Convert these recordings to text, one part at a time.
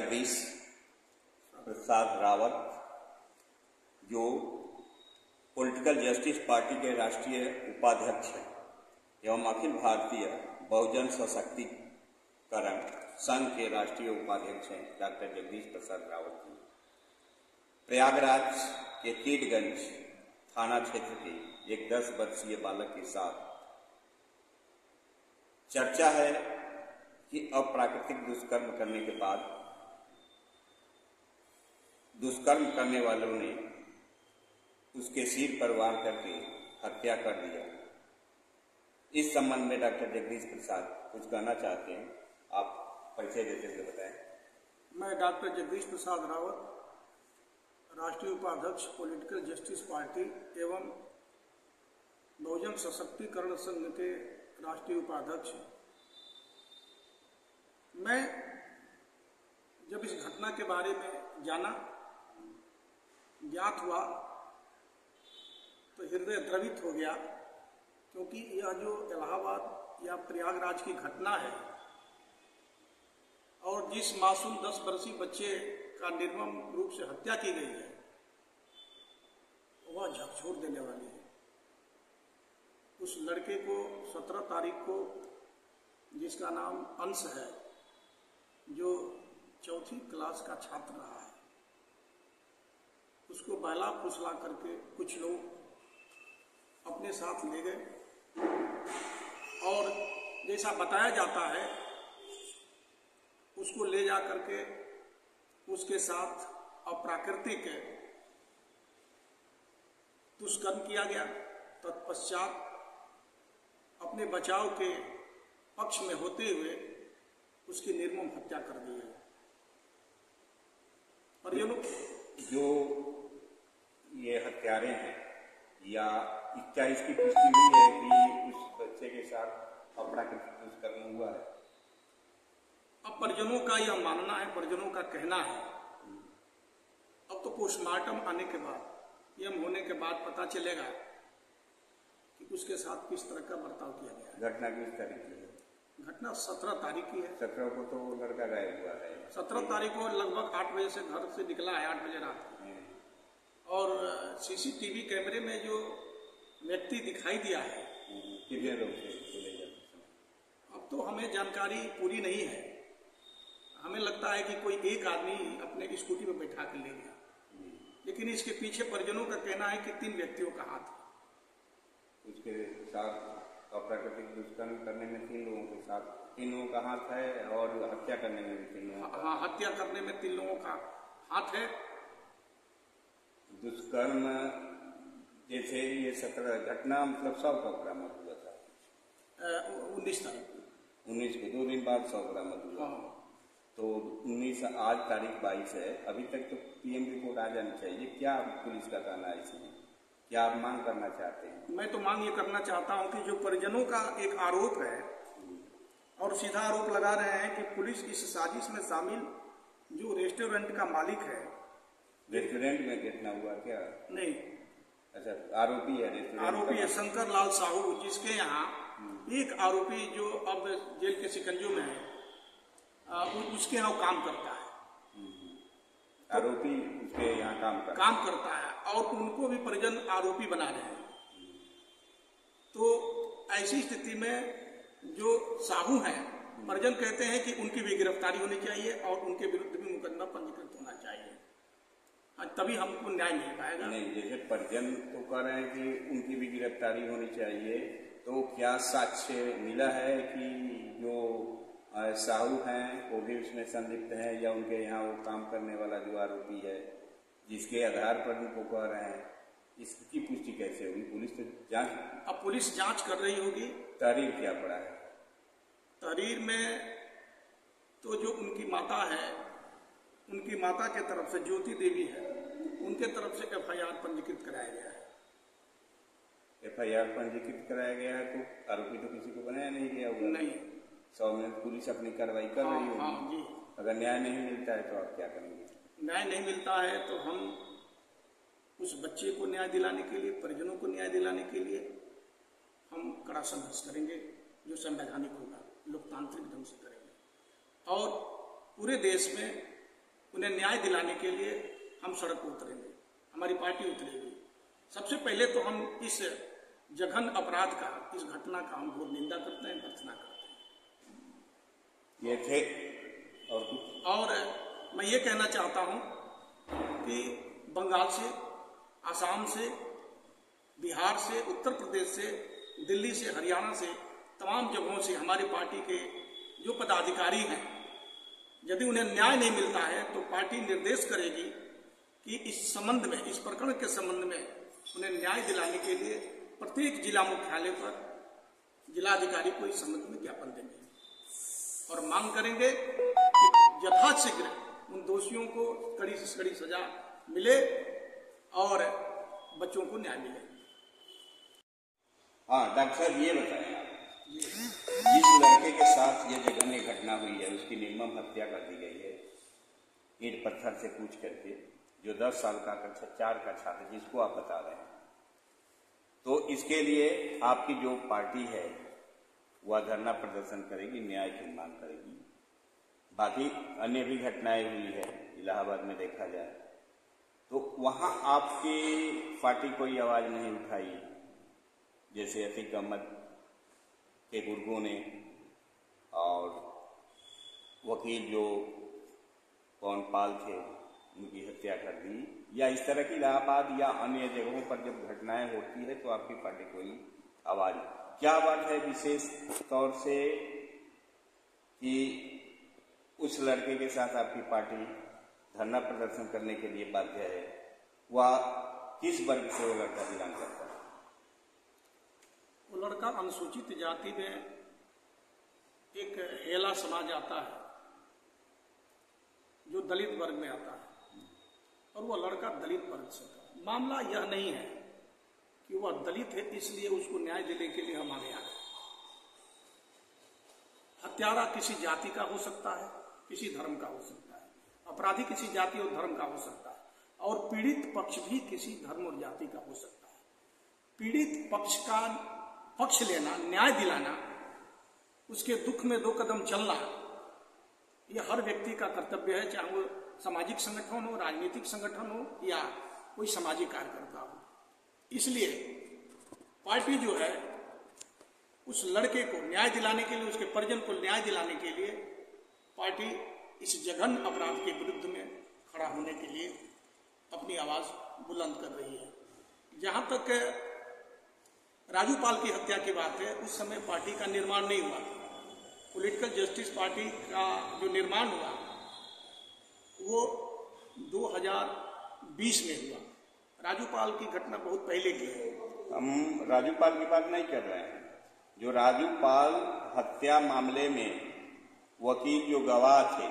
जगदीश प्रसाद रावत, जो political justice party के राष्ट्रीय उपाध्यक्ष हैं एवं अखिल भारतीय बहुजन सशक्तिकरण संघ के राष्ट्रीय उपाध्यक्ष हैं, डॉक्टर जगदीश प्रसाद रावत जी प्रयागराज के कीटगंज थाना क्षेत्र के एक 10 वर्षीय बालक के साथ चर्चा है कि अप्राकृतिक दुष्कर्म करने के बाद दुष्कर्म करने वालों ने उसके सिर पर वार करके हत्या कर दिया। इस संबंध में डॉक्टर जगदीश प्रसाद कुछ कहना चाहते हैं, आप परिचय देते हुए बताएं। मैं डॉक्टर जगदीश प्रसाद रावत, राष्ट्रीय उपाध्यक्ष पॉलिटिकल जस्टिस पार्टी एवं बहुजन सशक्तिकरण संघ के राष्ट्रीय उपाध्यक्ष। मैं जब इस घटना के बारे में ज्ञात हुआ तो हृदय द्रवित हो गया, क्योंकि यह जो इलाहाबाद या प्रयागराज की घटना है और जिस मासूम 10 वर्षीय बच्चे का निर्मम रूप से हत्या की गई है, वह झकझोर देने वाली है। उस लड़के को 17 तारीख को, जिसका नाम अंश है, जो 4th क्लास का छात्र रहा है, उसको बहला फुसला करके कुछ लोग अपने साथ ले गए और जैसा बताया जाता है उसको ले जा करके उसके साथ अप्राकृतिक दुष्कर्म किया गया। तत्पश्चात अपने बचाव के पक्ष में होते हुए उसकी निर्मम हत्या कर दी है। और ये लोग जो ये हत्यारे हैं या क्या इसकी पुष्टि हुई है कि उस बच्चे के साथ अप्राकृतिक दुष्कर्म हुआ है? अब परिजनों का यह मानना है, परिजनों का कहना है। अब तो पोस्टमार्टम आने के बाद, यम होने के बाद पता चलेगा कि उसके साथ किस तरह का बर्ताव किया गया। घटना किस तारीख की है? घटना 17 तारीख की है। 17 को तो लड़का गायब हुआ है। 17 तारीख को लगभग 8 बजे से घर से निकला है, 8 बजे रात को। और सीसीटीवी कैमरे में जो व्यक्ति दिखाई दिया है, कितने लोग थे? अब तो हमें जानकारी पूरी नहीं है। हमें लगता है कि कोई एक आदमी अपने स्कूटी में बैठा के ले गया, लेकिन इसके पीछे परिजनों का कहना है कि 3 व्यक्तियों का हाथ है। उसके साथ अप्राकृतिक दुष्कर्म करने में 3 लोगों के साथ 3 लोगों का हाथ है और हत्या करने में भी 3 लोगों का। हाँ, हत्या करने में 3 लोगों का हाथ है। दुष्कर्म जैसे ये 17 घटना मतलब 100 का बरामद हुआ था 19 तारीख को, 19 को 2 दिन बाद 100 बरामद हुआ। तो 19 आज तारीख 22 है, अभी तक तो पीएम रिपोर्ट आ जानी चाहिए। क्या पुलिस का कहना है इसमें? क्या आप मांग करना चाहते हैं? मैं तो मांग ये करना चाहता हूं कि जो परिजनों का एक आरोप है और सीधा आरोप लगा रहे हैं कि पुलिस इस साजिश में शामिल जो रेस्टोरेंट का मालिक है। रेस्टोरेंट में घटना हुआ क्या? नहीं, अच्छा, आरोपी है रेस्टोरेंट। आरोपी है शंकर लाल साहू, जिसके यहाँ एक आरोपी जो अब जेल के शिकंजों में है, उसके यहाँ काम करता है। आरोपी उसके यहाँ काम करता है और उनको भी परिजन आरोपी बना रहे हैं। तो ऐसी स्थिति में जो साहू हैं, परिजन कहते हैं कि उनकी भी गिरफ्तारी होनी चाहिए और उनके विरुद्ध भी मुकदमा पंजीकृत होना चाहिए, तभी हमको न्याय मिल पाएगा। नहीं, जैसे परिजन तो कह रहे हैं कि उनकी भी गिरफ्तारी होनी चाहिए, तो क्या साक्ष्य मिला है कि जो साहू हैं वो भी उसमें संलिप्त हैं या उनके यहाँ वो काम करने वाला जो आरोपी है जिसके आधार पर उनको कह रहे हैं, इसकी पुष्टि कैसे होगी? पुलिस तो जांच, अब पुलिस जांच कर रही होगी। तहरीर क्या पड़ा है? तहरीर में तो जो उनकी माता है, उनकी माता के तरफ से ज्योति देवी है, उनके तरफ से FIR पंजीकृत कराया गया है। FIR पंजीकृत कराया गया है, तो आरोपी तो किसी को बनाया नहीं गया होगा। नहीं, 100 में पुलिस अपनी कार्रवाई कर रही होगी। हाँ जी। अगर न्याय नहीं मिलता है तो आप क्या करेंगे? न्याय नहीं मिलता है तो हम उस बच्चे को न्याय दिलाने के लिए, परिजनों को न्याय दिलाने के लिए हम कड़ा संघर्ष करेंगे, जो संवैधानिक होगा, लोकतांत्रिक ढंग से करेंगे। और पूरे देश में उन्हें न्याय दिलाने के लिए हम सड़क पर उतरेंगे, हमारी पार्टी उतरेगी। सबसे पहले तो हम इस जघन्य अपराध का, इस घटना का हम घोर निंदा करते हैं, भर्त्सना करते हैं। ये थे और मैं ये कहना चाहता हूं कि बंगाल से, आसाम से, बिहार से, उत्तर प्रदेश से, दिल्ली से, हरियाणा से, तमाम जगहों से हमारी पार्टी के जो पदाधिकारी हैं, यदि उन्हें न्याय नहीं मिलता है तो पार्टी निर्देश करेगी कि इस संबंध में, इस प्रकरण के संबंध में उन्हें न्याय दिलाने के लिए प्रत्येक जिला मुख्यालय पर जिलाधिकारी को इस संबंध में ज्ञापन देंगे और मांग करेंगे कि यथाशीघ्र उन दोषियों को कड़ी से कड़ी सजा मिले और बच्चों को न्याय मिले। हाँ डॉक्टर साहब, ये बताएं आप, जिस लड़के के साथ ये जघन्य घटना हुई है उसकी निर्मम हत्या कर दी गई है ईंट पत्थर से कूच करके, जो 10 साल का कक्षा 4 का छात्र जिसको आप बता रहे हैं, तो इसके लिए आपकी जो पार्टी है वह धरना प्रदर्शन करेगी, न्याय की मांग करेगी। बाकी अन्य भी घटनाएं हुई है इलाहाबाद में देखा जाए तो वहां आपकी पार्टी कोई आवाज नहीं उठाई, जैसे अतीक अहमद के गुर्गों ने और वकील जो पवन पाल थे उनकी हत्या कर दी, या इस तरह की इलाहाबाद या अन्य जगहों पर जब घटनाएं होती है तो आपकी पार्टी कोई आवाज, क्या बात है विशेष तौर से कि उस लड़के के साथ आपकी पार्टी धरना प्रदर्शन करने के लिए बाध्य है? वह किस वर्ग से वो लड़का बिलोंग करता है? वो लड़का अनुसूचित जाति में एक हेला समाज आता है जो दलित वर्ग में आता है, और वह लड़का दलित वर्ग से था। मामला यह नहीं है कि वह दलित है इसलिए उसको न्याय देने के लिए हम आगे आए। हत्यारा किसी जाति का हो सकता है, किसी धर्म का हो सकता है, अपराधी किसी जाति और धर्म का हो सकता है, और पीड़ित पक्ष भी किसी धर्म और जाति का हो सकता है। पीड़ित पक्ष का पक्ष लेना, न्याय दिलाना, उसके दुख में 2 कदम चलना, यह हर व्यक्ति का कर्तव्य है, चाहे वो सामाजिक संगठन हो, राजनीतिक संगठन हो या कोई सामाजिक कार्यकर्ता हो। इसलिए पार्टी जो है उस लड़के को न्याय दिलाने के लिए, उसके परिजन को न्याय दिलाने के लिए पार्टी इस जघन्य अपराध के विरुद्ध में खड़ा होने के लिए अपनी आवाज बुलंद कर रही है। जहां तक राजू पाल की हत्या की बात है, उस समय पार्टी का निर्माण नहीं हुआ। पॉलिटिकल जस्टिस पार्टी का जो निर्माण हुआ वो 2020 में हुआ। राजू पाल की घटना बहुत पहले की है। हम राजू पाल की बात नहीं कर रहे हैं। जो राजू पाल हत्या मामले में वकील जो गवाह थे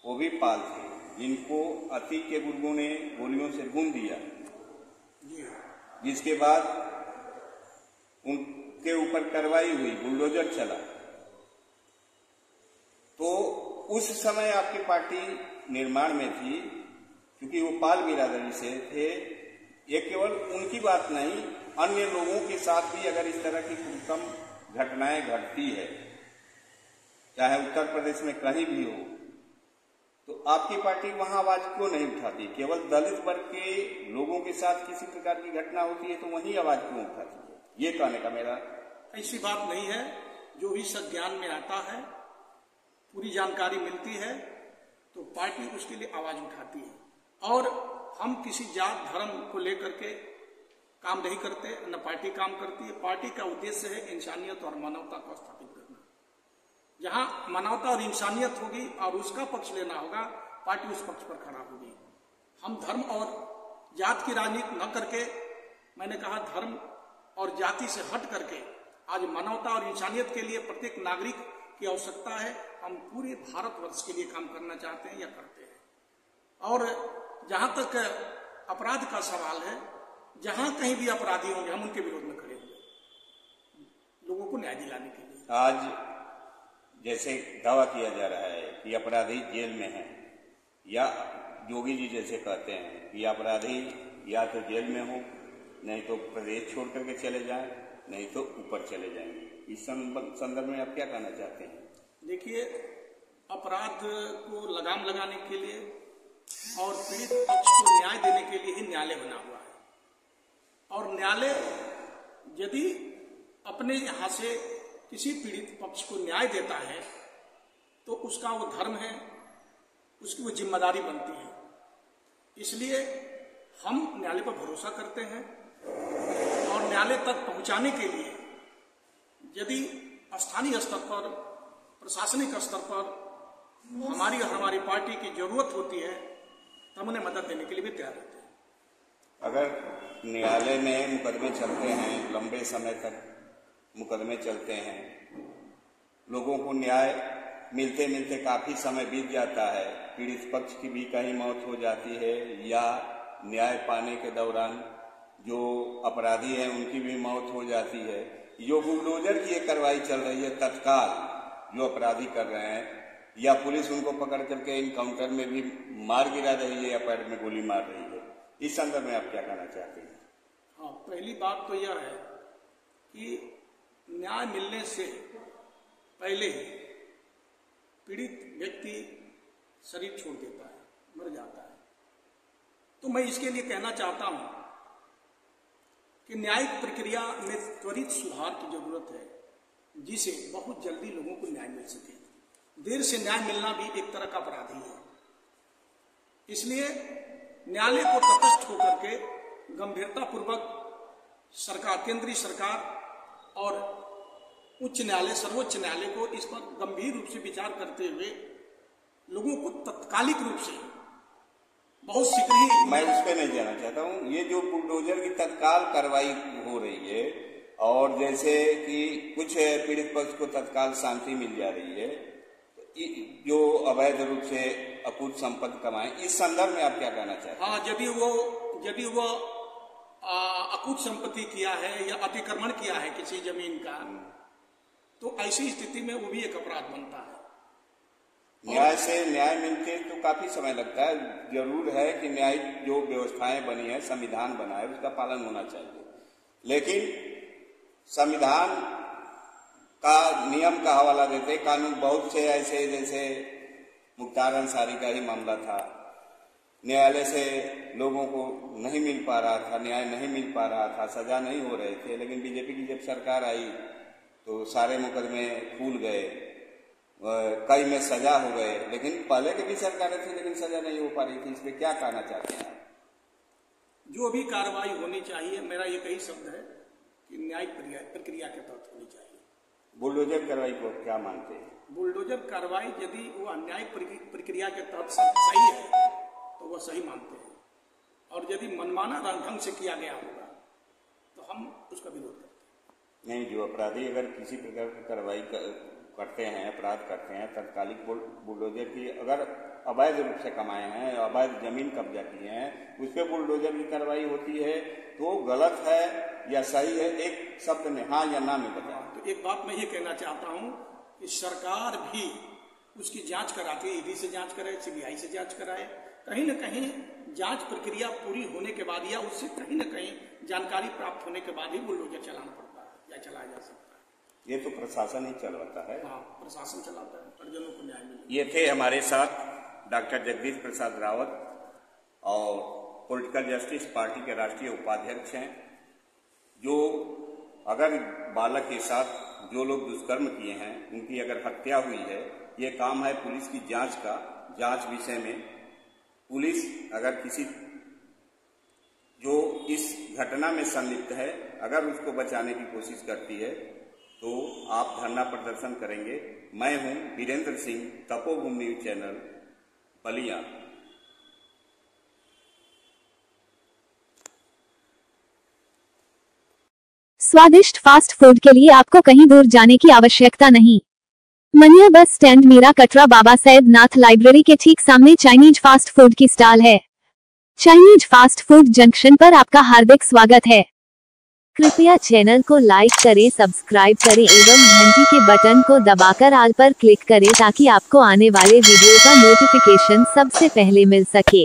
वो भी पाल थे, जिनको अतीक के गुर्गों ने गोलियों से भून दिया, जिसके बाद उनके ऊपर कार्रवाई हुई, बुलडोजर चला। तो उस समय आपकी पार्टी निर्माण में थी, क्योंकि वो पाल बिरादरी से थे। ये केवल उनकी बात नहीं, अन्य लोगों के साथ भी अगर इस तरह की कुकर्म घटनाएं घटती है, चाहे उत्तर प्रदेश में कहीं भी हो, तो आपकी पार्टी वहां आवाज क्यों नहीं उठाती? केवल दलित वर्ग के लोगों के साथ किसी प्रकार की घटना होती है तो वहीं आवाज क्यों उठाती है? ये कहने का मेरा। ऐसी बात नहीं है। जो भी संज्ञान में आता है, पूरी जानकारी मिलती है तो पार्टी उसके लिए आवाज उठाती है। और हम किसी जात धर्म को लेकर के काम नहीं करते, न पार्टी काम करती है। पार्टी का उद्देश्य है इंसानियत और मानवता को स्थापित करना। जहां मानवता और इंसानियत होगी और उसका पक्ष लेना होगा, पार्टी उस पक्ष पर खड़ा होगी। हम धर्म और जात की राजनीति न करके, मैंने कहा धर्म और जाति से हट करके आज मानवता और इंसानियत के लिए प्रत्येक नागरिक की आवश्यकता है। हम पूरे भारतवर्ष के लिए काम करना चाहते हैं या करते हैं। और जहां तक अपराध का सवाल है, जहां कहीं भी अपराधी होंगे हम उनके विरोध में खड़े होंगे, लोगों को न्याय दिलाने के लिए। आज जैसे दावा किया जा रहा है कि अपराधी जेल में है, या योगी जी जैसे कहते हैं कि अपराधी या तो जेल में हो, नहीं तो प्रदेश छोड़ करके चले जाएं, नहीं तो ऊपर चले जाएंगे। इस संदर्भ में आप क्या कहना चाहते हैं? देखिए, अपराध को लगाम लगाने के लिए और पीड़ित पक्ष को न्याय देने के लिए ही न्यायालय बना हुआ है। और न्यायालय यदि अपने यहाँ से किसी पीड़ित पक्ष को न्याय देता है तो उसका वो धर्म है, उसकी वो जिम्मेदारी बनती है। इसलिए हम न्यायालय पर भरोसा करते हैं और न्यायालय तक पहुंचाने के लिए यदि स्थानीय स्तर पर, प्रशासनिक स्तर पर हमारी पार्टी की जरूरत होती है तो हम उन्हें मदद देने के लिए भी तैयार रहते हैं। अगर न्यायालय में मुकदमे चलते हैं, लंबे समय तक मुकदमे चलते हैं, लोगों को न्याय मिलते मिलते काफी समय बीत जाता है, पीड़ित पक्ष की भी कहीं मौत हो जाती है या न्याय पाने के दौरान जो अपराधी हैं उनकी भी मौत हो जाती है, जो बुलडोजर की ये कार्रवाई चल रही है तत्काल जो अपराधी कर रहे हैं, या पुलिस उनको पकड़ करके इनकाउंटर में भी मार गिरा रही है या पैर में गोली मार रही है, इस संदर्भ में आप क्या कहना चाहते हैं? हाँ, पहली बात तो यह है कि न्याय मिलने से पहले ही पीड़ित व्यक्ति शरीर छोड़ देता है, मर जाता है। तो मैं इसके लिए कहना चाहता हूं कि न्यायिक प्रक्रिया में त्वरित सुधार की जरूरत है, जिसे बहुत जल्दी लोगों को न्याय मिल सके। देर से न्याय मिलना भी एक तरह का अपराध ही है। इसलिए न्यायालय को तटस्थ होकर के गंभीरता पूर्वक सरकार, केंद्रीय सरकार और उच्च न्यायालय, सर्वोच्च न्यायालय को इस पर गंभीर रूप से विचार करते हुए लोगों को तत्कालिक रूप से बहुत शीघ्र ही। मैं उस पर नहीं जाना चाहता हूँ, ये जो बुलडोजर की तत्काल कार्रवाई हो रही है और जैसे कि कुछ पीड़ित पक्ष को तत्काल शांति मिल जा रही है, जो अवैध रूप से अकूत संपत्ति कमाए, इस संदर्भ में आप क्या कहना चाहते हैं? हाँ, यदि वो अकूत संपत्ति किया है या अतिक्रमण किया है किसी जमीन का, तो ऐसी स्थिति में वो भी एक अपराध बनता है। न्याय से न्याय मिलते तो काफी समय लगता है। जरूर है कि न्यायिक जो व्यवस्थाएं बनी है, संविधान बना है, उसका पालन होना चाहिए, लेकिन संविधान का नियम का हवाला देते कानून बहुत से ऐसे, जैसे मुख्तार अंसारी का ही मामला था, न्यायालय से लोगों को नहीं मिल पा रहा था, न्याय नहीं मिल पा रहा था, सजा नहीं हो रहे थे, लेकिन बीजेपी की जब सरकार आई तो सारे मुकदमे खुल गए, कई में सजा हो गए। लेकिन पहले की भी सरकारें थी लेकिन सजा नहीं हो पा रही थी। इस पर क्या कहना चाहते हैं? जो भी कार्रवाई होनी चाहिए, मेरा एक ही शब्द है कि न्यायिक प्रक्रिया के तहत होनी चाहिए। बुलडोजर कार्रवाई को क्या मानते हैं? बुलडोजर कार्रवाई यदि वो न्यायिक प्रक्रिया के तहत सही है तो वह सही मानते हैं, और यदि मनमाना ढंग से किया गया होगा तो हम उसका विरोध करते हैं। नहीं, जो अपराधी अगर किसी प्रकार की कार्रवाई करते हैं, अपराध करते हैं, तत्कालिक बुलडोजर की अगर अवैध रूप से कमाए हैं, अवैध जमीन कब्जा किए हैं, उस पर बुलडोजर की कार्रवाई होती है तो गलत है या सही है? एक शब्द में हाँ या ना में बताएं। तो एक बात मैं ये कहना चाहता हूँ कि सरकार भी उसकी जांच कराती है, ईडी से जांच कराए, सीबीआई से जांच कराए, कहीं न कहीं जांच प्रक्रिया पूरी होने के बाद या उससे कहीं न कहीं जानकारी प्राप्त होने के बाद ही बुलडोजर चलाना पड़ता है या चलाया जा सकता है। ये तो प्रशासन ही चलवाता है। हाँ, प्रशासन चलाता है, परिजनों को न्याय मिले। ये थे हमारे साथ डॉक्टर जगदीश प्रसाद रावत और पॉलिटिकल जस्टिस पार्टी के राष्ट्रीय उपाध्यक्ष हैं, जो अगर बालक के साथ जो लोग दुष्कर्म किए हैं उनकी अगर हत्या हुई है, ये काम है पुलिस की जांच का। जांच विषय में पुलिस अगर किसी जो इस घटना में संलिप्त है अगर उसको बचाने की कोशिश करती है तो आप धरना प्रदर्शन करेंगे। मैं हूं वीरेंद्र सिंह, तपोभूमि न्यूज चैनल, बलिया। स्वादिष्ट फास्ट फूड के लिए आपको कहीं दूर जाने की आवश्यकता नहीं। मनिया बस स्टैंड, मीरा कटरा, बाबा सैद नाथ लाइब्रेरी के ठीक सामने चाइनीज फास्ट फूड की स्टॉल है। चाइनीज फास्ट फूड जंक्शन पर आपका हार्दिक स्वागत है। कृपया चैनल को लाइक करें, सब्सक्राइब करें एवं घंटी के बटन को दबाकर ऑल पर क्लिक करें ताकि आपको आने वाले वीडियो का नोटिफिकेशन सबसे पहले मिल सके।